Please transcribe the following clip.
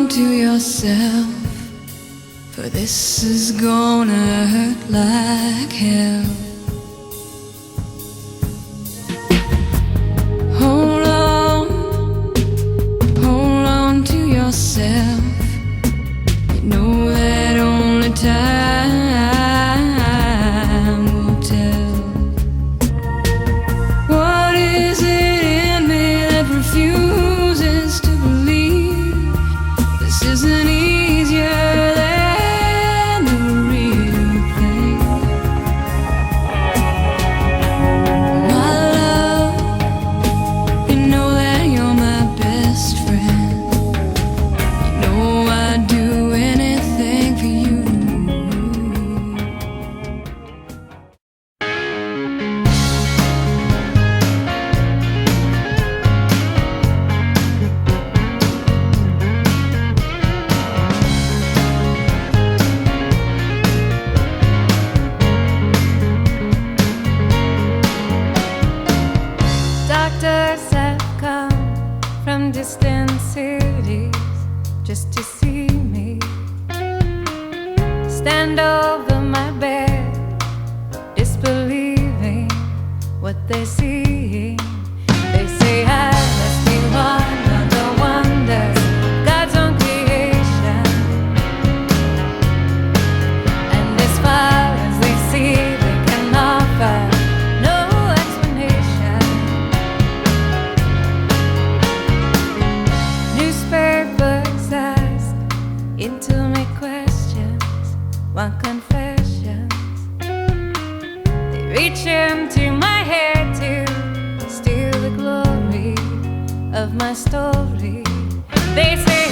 on to yourself, for this is gonna hurt like hell. Hold on to yourself. You know that only time will tell. What is it in me that refuses to believe this isn't easier than the real thing? My love, you know that you're my best friend. You know I'd do anything for you. Doctors have come from distant cities just to see me. Stand over my bed, disbelieving what they're seeing. They say I must be one of the wonders, God's own creation. And as far as they see, they can offer no explanation. Newspapers ask intimate questions, want confessions. They reach into my head to steal the glory of my story. They say